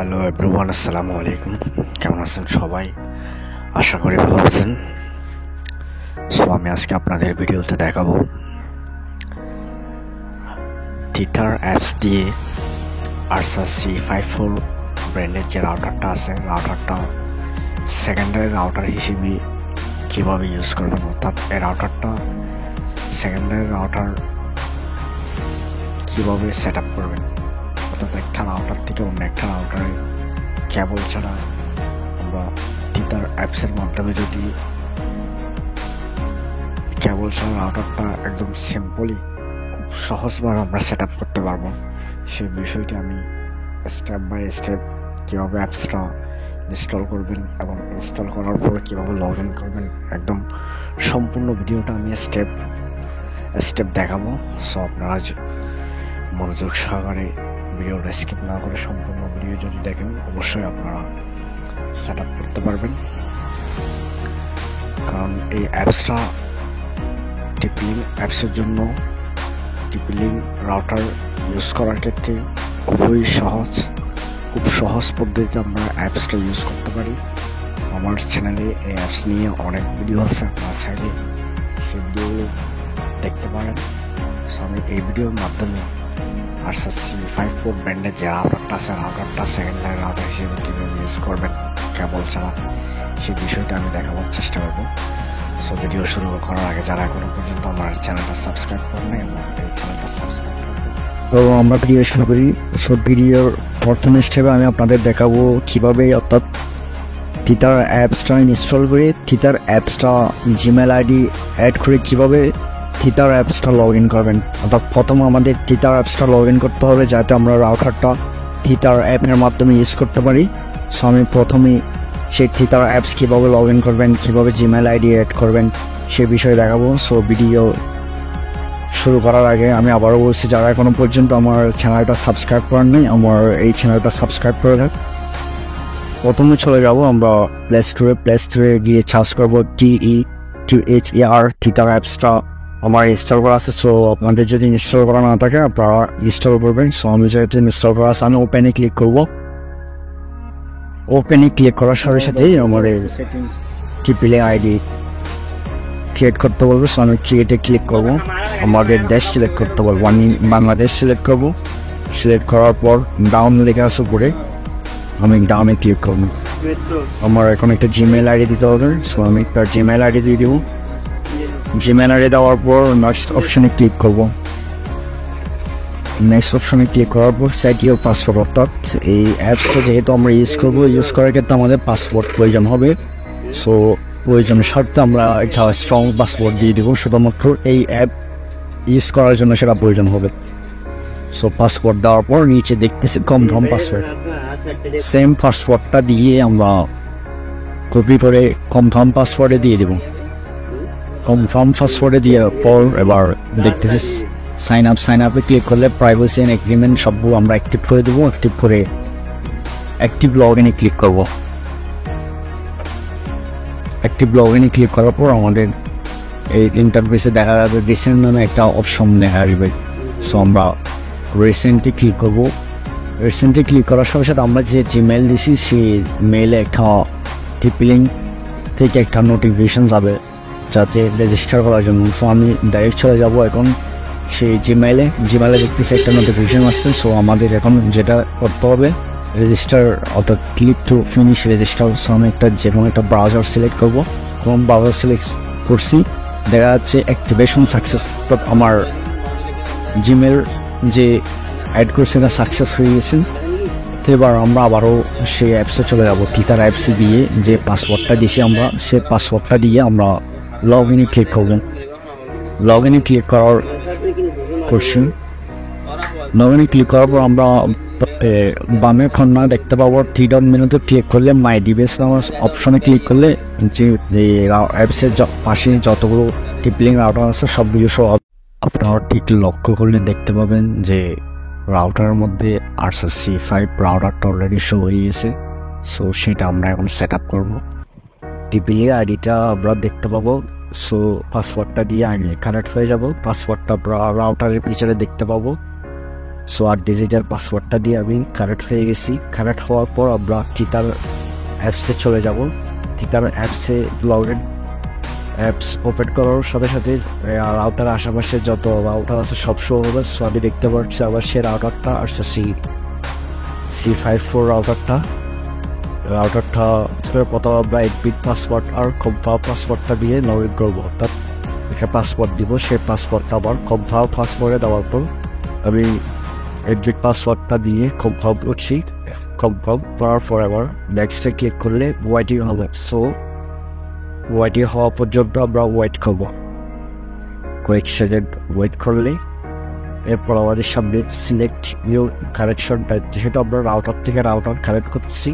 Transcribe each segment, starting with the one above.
Hello everyone, আসসালামু আলাইকুম। কেমন আছেন সবাই? আশা করি ভালো আছেন। সো আমি আজকে আপনাদের ভিডিওতে দেখাবো থিটার অ্যাপস দিয়ে আরসাস C54 ব্র্যান্ডের যে রাউটারটা আছে, রাউটারটা সেকেন্ডারি রাউটার হিসেবে কীভাবে ইউজ করবেন, অর্থাৎ এই রাউটারটা সেকেন্ডারি রাউটার কীভাবে সেট আপ করবেন, অর্থাৎ একটা রাউটার থেকে অন্য একটা রাউটারে কেবল ছাড়া আমরা থিটার অ্যাপসের মাধ্যমে যদি কেবল ছাড়া রাউটারটা একদম সিম্পলি খুব সহজভাবে আমরা সেট আপ করতে পারবো, সেই বিষয়টি আমি স্টেপ বাই স্টেপ কীভাবে অ্যাপসটা ইনস্টল করবেন এবং ইনস্টল করার পর কীভাবে লগ ইন করবেন, একদম সম্পূর্ণ ভিডিওটা আমি স্টেপ স্টেপ দেখাবো। সো আপনারা মনোযোগ সহকারে ভিডিওটা স্কিপ না করে সম্পূর্ণ ভিডিও যদি দেখেন অবশ্যই আপনারা সেট আপ করতে পারবেন। কারণ এই অ্যাপসটা টিপিলিং অ্যাপসের জন্য টিপিলিং রাউটার ইউজ করার ক্ষেত্রে খুব সহজ পদ্ধতিতে আমরা অ্যাপসটা ইউজ করতে পারি। আমার চ্যানেলে এই অ্যাপস নিয়ে অনেক ভিডিও আছে, আপনারা চাইলে সেই ভিডিওগুলো দেখতে পারেন। সো আমি এই ভিডিওর মাধ্যমে আরসাস C54 ব্র্যান্ডের যে রাউটারটা আছে, রাউটারটা সেকেন্ডারি রাউটার হিসেবে কীভাবে ইউজ করবেন কেবল ছাড়া, সেই বিষয়টা আমি দেখাবার চেষ্টা করবো। সো ভিডিও শুরু করার আগে যারা এখনো পর্যন্ত আমার চ্যানেলটা সাবস্ক্রাইব করেন এবং এই চ্যানেলটা সাবস্ক্রাইব করবেন। তো আমরা ভিডিও শুরু করি। সব ভিডিওর প্রথম স্টেপে আমি আপনাদের দেখাবো কীভাবে, অর্থাৎ থিটার অ্যাপসটা ইনস্টল করে থিটার অ্যাপসটা জিমেল আইডি অ্যাড করে কীভাবে থিটার অ্যাপসটা লগ ইন করবেন। অর্থাৎ প্রথম আমাদের থিটার অ্যাপসটা লগ ইন করতে হবে যাতে আমরা রাউটারটা থিটার অ্যাপের মাধ্যমে ইউজ করতে পারি। সো আমি প্রথমেই সেই থিটার অ্যাপস কীভাবে লগ ইন করবেন, কীভাবে জিমেল আইডি অ্যাড করবেন সে বিষয়ে দেখাবো। সো ভিডিও শুরু করার আগে আমি আবারও বলছি, যারা এখনো পর্যন্ত আমার চ্যানেলটা সাবস্ক্রাইব করেন নাই, আমার এই চ্যানেলটা সাবস্ক্রাইব করে দেন। প্রথমে চলে যাব আমরা প্লে স্টোরে গিয়ে সার্চ করবো TETHER থিটার অ্যাপসটা আমার ইনস্টল করা আছে। সো আপনাদের যদি ইনস্টল করা না থাকে আপনারা ইনস্টল করবেন। সো আমি যেহেতু ইনস্টল করা আছে আমি ওপেনে ক্লিক করবো। ওপেনে ক্লিক করার সাথে সাথেই আমার টিপিলিং আইডি ক্রিয়েট করতে বলবো। সো আমি ক্রিয়েটে ক্লিক করবো, আমাদের দেশ সিলেক্ট করতে বলবো, আমি বাংলাদেশ সিলেক্ট করবো। সিলেক্ট করার পর ডাউন লেখা আছে উপরে, আমি ডাউনে ক্লিক করবো। আমার এখন একটা জিমেল আইডি দিতে হবে। সো আমি একটা জিমেল আইডি দিয়ে দেবো। জিমেল আইডি দেওয়ার পর নেক্সট অপশনে ক্লিক করবো। নেক্সট অপশনে ক্লিক করার পর সেট ইউর পাসওয়ার্ড, অর্থাৎ এই অ্যাপসটা যেহেতু আমরা ইউজ করবো, ইউজ করার ক্ষেত্রে আমাদের পাসওয়ার্ড প্রয়োজন হবে। সো প্রয়োজনের স্বার্থে আমরা একটা স্ট্রং পাসওয়ার্ড দিয়ে দেবো, শুধুমাত্র এই অ্যাপ ইউজ করার জন্য সেটা প্রয়োজন হবে। সো পাসওয়ার্ড দেওয়ার পর নিচে দেখতেছি কনফার্ম পাসওয়ার্ড, সেম পাসওয়ার্ডটা দিয়ে আমরা কপি করে কনফার্ম পাসওয়ার্ডে দিয়ে দেবো। কনফার্ম পাসওয়ার্ডে দিয়ে পর এবার দেখতেছি সাইন আপে ক্লিক করলে প্রাইভেসি অ্যান্ড এগ্রিমেন্ট সবগুলো আমরা অ্যাক্টিভ করে দেবো। অ্যাক্টিভ করে অ্যাক্টিভ লগ ইনে ক্লিক করবো। অ্যাক্টিভ লগ ইনে ক্লিক করার পর আমাদের এই ইন্টারফেসে দেখা যাবে রিসেন্ট নামে একটা অপশন দেখা আসবে। সো আমরা রিসেন্টলি ক্লিক করবো। রিসেন্টলি ক্লিক করার সাথে সাথে আমরা যে জিমেল দিছি সেই মেইলে একটা টিপিলিং থেকে একটা নোটিফিকেশন যাবে যাতে রেজিস্টার করার জন্য। সো আমি ডাইরেক্ট চলে যাবো এখন সেই জিমেলে দেখতেছি একটা নোটিফিকেশন আসছে। সো আমাদের এখন যেটা করতে হবে রেজিস্টার, অর্থাৎ click to finish register. So আমি যে কোনো একটা ব্রাউজার সিলেক্ট করবো। কোন ব্রাউজার সিলেক্ট করছি দেখা যাচ্ছে অ্যাক্টিভেশন সাকসেস, অর্থাৎ আমার জিমেল যে অ্যাড করছে না সাকসেস হয়ে গেছে। তো এবার আমরা আবারও সেই অ্যাপসে চলে যাবো। থিটার অ্যাপসে দিয়ে যে পাসওয়ার্ডটা দিয়েছি আমরা, সেই পাসওয়ার্ডটা দিয়ে আমরা লগ ইনে ক্লিক করবো। লগ ইনে ক্লিক করার পর আমরা বামে কর্নার দেখতে পাবো 3 ডট মেনুতে ক্লিক করলে মাই ডিভাইস নামের অপশনে ক্লিক করলে যে অ্যাপসের পাশে যতগুলো টিপিলিং রাউটার আছে সবগুলো সব আপনারা ঠিক লক্ষ্য করলে দেখতে পাবেন যে রাউটারের মধ্যে আরসাস C5 রাউটারটা অলরেডি শো হয়ে গেছে। সো সেটা আমরা এখন সেট আপ করবো। টিপিলিং আইডিটা আমরা দেখতে পাবো। সো পাসওয়ার্ডটা দিয়ে আগে কানেক্ট হয়ে যাব। পাসওয়ার্ডটা রাউটারের পিছনে দেখতে পাবো। সো 8 ডিজিটের পাসওয়ার্ডটা দিয়ে আমি কানেক্ট হয়ে গেছি। কানেক্ট হওয়ার পর আমরা থিতার অ্যাপসে চলে যাব। থিতার অ্যাপসে লগইন অ্যাপস ওপেন করার সাথে সাথে রাউটার আশেপাশে যত রাউটার আছে সব শো হবে। সো আমি দেখতে পাচ্ছি আবার সে রাউটারটা আর C54 রাউটারটা প্রথম আমরা 8 বিট পাসওয়ার্ড আর কনফার্ম পাসওয়ার্ডটা দিয়ে লগ ইন করবো। অর্থাৎ একটা পাসওয়ার্ড দিব, সেই পাসওয়ার্ডটা আবার কনফার্ম পাসওয়ার্ডে দেওয়ার পর আমি 8 বিট পাসওয়ার্ডটা দিয়ে কনফার্ম করছি। কনফার্ম করার পর আবার নেক্সটে ক্লিক করলে ওয়াইটিং হবে। সো ওয়াইটিং হওয়া পর্যন্ত আমরা ওয়েট করবো। কয়েক সেকেন্ড ওয়েট করলে এরপর আমাদের সামনে সিলেক্ট নিউ কানেকশনটা, যেহেতু আমরা রাউটার থেকে রাউটার কানেক্ট করছি,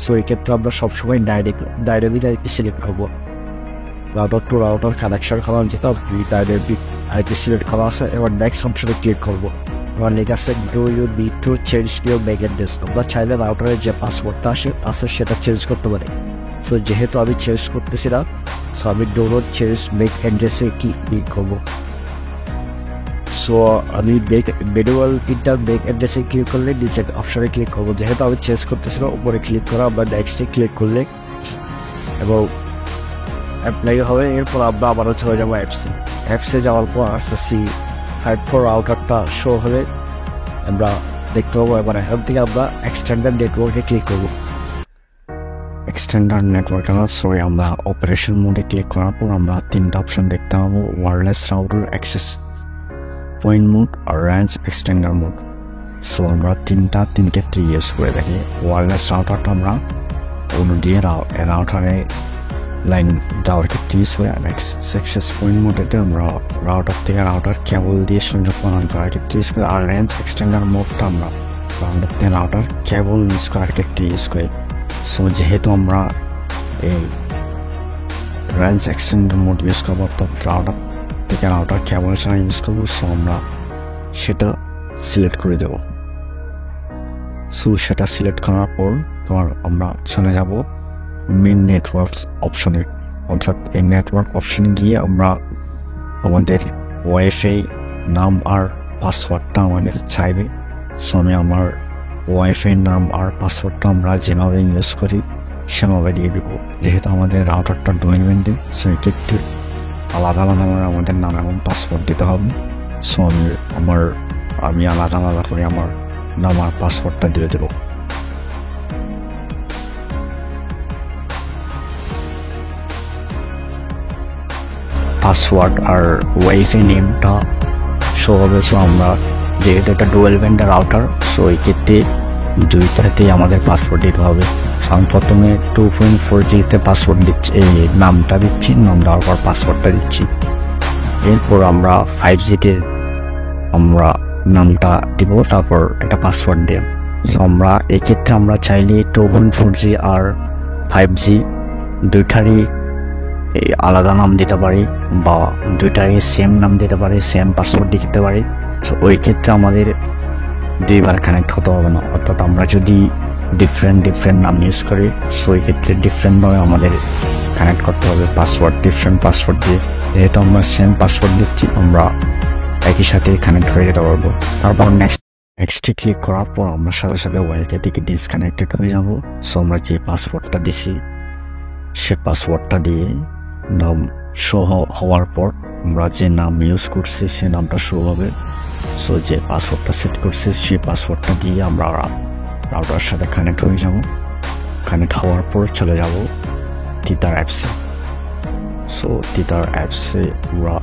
সো এই ক্ষেত্রে আমরা সবসময় ডাইরেক্টলি সিলেক্ট করবো। রাউটার টু রাউটার কানেকশন করা যেটা ডাইরেক্টলি আইপি সিলেক্ট করা আছে। এবার নেক্সট অপশনে ক্লিক করবো। আমার লেখা আছে do you need to change your back address. আমরা চাইলে রাউটারের যে পাসওয়ার্ডটা আছে সেটা চেঞ্জ করতে পারি। সো যেহেতু আমি চেঞ্জ করতেছি না, সো আমি ডু নট চেঞ্জ ব্যাক অ্যাড্রেসে ক্লিক করবো। সো আমি ম্যানুয়াল ইন্টার ব্যাক অ্যাড্রেসে ক্লিক করলে নিচের অপশনে ক্লিক করবো। যেহেতু আমি চেঞ্জ করতেছি না, উপরে ক্লিক করা আমরা নেক্সটে ক্লিক করলে এবং অ্যাপ্লাই হবে। এরপর আমরা আবারও চলে যাবো অ্যাপসে যাওয়ার পর C54 রাউটারটা শো হবে, আমরা দেখতে পাবো। এবার এখান থেকে আমরা এক্সটেন্ডার নেটওয়ার্কে ক্লিক করবো। এক্সটেন্ডার নেটওয়ার্ক আমরা অপারেশন মোডে ক্লিক করার পর আমরা 3টা অপশন দেখতে পাবো, wireless router, access point mode আর রেঞ্জ এক্সটেন্ডার মোড। সো আমরা তিন ক্ষেত্রে ইউজ করে থাকি। ওয়্যারলেস রাউটারটা আমরা অন্য দিয়ে রাউটারে লাইন দেওয়ার ক্ষেত্রে ইউজ করে, অ্যাক্সেস পয়েন্ট মোডেতে আমরা রাউটার থেকে রাউটার কেবল দিয়ে সংযোগ প্রদান করার ক্ষেত্রে ইউজ করি। আর রেঞ্জ এক্সটেন্ডার মোডটা আমরা রাউটার থেকে রাউটার কেবল ইউজ করার ক্ষেত্রে ইউজ করি। সো যেহেতু আমরা এই রেঞ্জ এক্সটেন্ডার মোড ইউজ করবো, অর্থাৎ রাউটার থেকে রাউটার কেবল ছাড়া ইউজ করবো, সো আমরা সেটা সিলেক্ট করে দেবো। সো সেটা সিলেক্ট করার পর আমরা চলে যাব মেন নেটওয়ার্ক অপশনে। অর্থাৎ এই নেটওয়ার্ক অপশনে গিয়ে আমরা আমাদের ওয়াইফাই নাম আর পাসওয়ার্ডটা আমাদের চাইবে। সো আমি আমার ওয়াইফাই নাম আর পাসওয়ার্ডটা আমরা যেভাবে ইউজ করি সেভাবে দিয়ে দেবো। যেহেতু আমাদের রাউটারটা ডোমেইন নেম, সো এক্ষেত্রে আলাদা আমাদের নাম এবং পাসওয়ার্ড দিতে হবে। সো আমি আলাদা করে আমার নাম আর পাসওয়ার্ডটা দিয়ে দেবো। পাসওয়ার্ড আর ওয়াইফাই নেমটা শো হবে। সো আমরা যেহেতু একটা ডুয়েল ভেন্ডার রাউটার, সো এই ক্ষেত্রে দুইটাতেই আমাদের পাসওয়ার্ড দিতে হবে। আমি প্রথমে 2.4Gতে পাসওয়ার্ড দিচ্ছি, এই নামটা দিচ্ছি, নাম দেওয়ার পর পাসওয়ার্ডটা দিচ্ছি। এরপর আমরা 5Gতে আমরা নামটা দিব, তারপর একটা পাসওয়ার্ড দেব। সো আমরা এক্ষেত্রে আমরা চাইলে 2.4G আর 5G দুইটারই আলাদা নাম দিতে পারি, বা দুইটারই সেম নাম দিতে পারি, সেম পাসওয়ার্ড দিতে পারি। সো ওই ক্ষেত্রে আমাদের দুইবার কানেক্ট হতে হবে না। অর্থাৎ আমরা যদি ডিফারেন্ট নাম ইউজ করি, সো এই ক্ষেত্রে ডিফারেন্টভাবে আমাদের কানেক্ট করতে হবে ডিফারেন্ট পাসওয়ার্ড দিয়ে। যেহেতু আমরা সেম পাসওয়ার্ড দিচ্ছি, আমরা একই সাথে কানেক্ট হয়ে যেতে পারবো। তারপর নেক্সটে ক্লিক করার পর আমরা সাথে সাথে ওয়াইফাই থেকে ডিসকানেক্টেড হয়ে যাবো। সো আমরা যে পাসওয়ার্ডটা দিছি সে পাসওয়ার্ডটা দিয়ে নাম শো হওয়ার পর আমরা যে নাম ইউজ করছি সে নামটা শো হবে। সো যে পাসওয়ার্ডটা সেট করছি সেই পাসওয়ার্ডটা দিয়ে আমরা রাউটার সাথে কানেক্ট হয়ে যাব। কানেক্ট হওয়ার পর চলে যাব থিতার অ্যাপসে। সো থিতার অ্যাপসে আমরা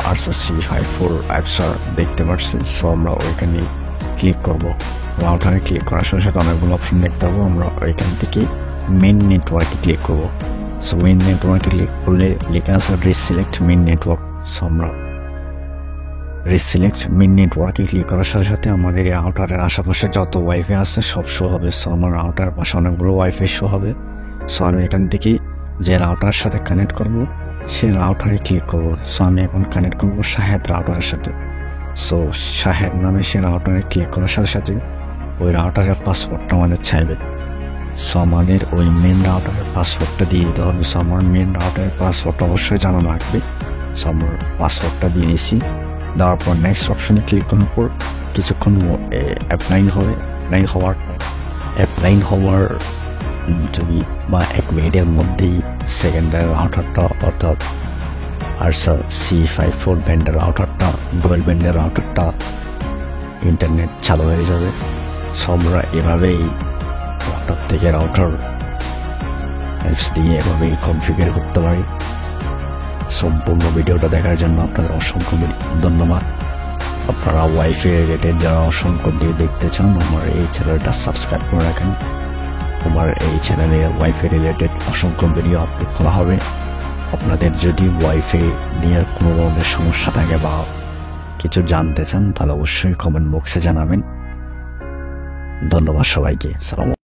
C54 অ্যাপসটা দেখতে পাচ্ছি। সো আমরা ওইখানে ক্লিক করবো। রাউটারে ক্লিক করার সাথে সাথে অনেকগুলো অপশন দেখতে পাবো। আমরা ওইখান থেকে মেন নেটওয়ার্কে ক্লিক করবো। সো মেন নেটওয়ার্কে ক্লিক করলে লেখা আছে রিসিলেক্ট মেন নেটওয়ার্ক। সো আমরা রিসিলেক্ট মেন নেটওয়ার্কে ক্লিক করার সাথে সাথে আমাদের এই রাউটারের আশেপাশে যত ওয়াইফাই আছে সব শো হবে। সো আমার রাউটারের পাশে অনেকগুলো ওয়াইফাই শো হবে। সো আমি এখান থেকে যে রাউটারের সাথে কানেক্ট করবো সেই রাউটারে ক্লিক করবো। সো আমি এখন কানেক্ট করবো শাহেদ রাউটারের সাথে। সো শাহেদ নামে সেই রাউটারে ক্লিক করার সাথে সাথে ওই রাউটারের পাসওয়ার্ডটা আমাদের চাইবে। সো আমাদের ওই মেন রাউটারের পাসওয়ার্ডটা দিয়ে দিতে হবে। সো আমার মেন রাউটারের পাসওয়ার্ডটা অবশ্যই জানা লাগবে। সো আমার পাসওয়ার্ডটা দিয়ে নিয়েছি। দেওয়ার পর নেক্সট অপশনে ক্লিক করার পর কিছুক্ষণ অ্যাপ্লাইন হওয়ার 2 বা 1 মিনিটের মধ্যেই সেকেন্ডের রাউটারটা অর্থাৎ আরসা C54 ব্যান্ডের রাউটারটা, ডুয়েল ব্যান্ডের রাউটারটা ইন্টারনেট চালু হয়ে যাবে। সো আমরা এভাবেই রাউটার থেকে রাউটার অ্যাপস দিয়ে এভাবেই কনফিগার করতে পারি। সম্পূর্ণ ভিডিওটা দেখার জন্য আপনাদের অসংখ্য ধন্যবাদ। আপনারা ওয়াইফাই রিলেটেড যারা অসংখ্য দিয়ে দেখতে চান, আমার এই চ্যানেলটা সাবস্ক্রাইব করে রাখেন। আমার এই চ্যানেলে ওয়াইফাই রিলেটেড অসংখ্য ভিডিও আপলোড করা হবে। আপনাদের যদি ওয়াইফাই নিয়ে কোনো ধরনের সমস্যা থাকে বা কিছু জানতে চান তাহলে অবশ্যই কমেন্ট বক্সে জানাবেন। ধন্যবাদ সবাইকে। সালাম।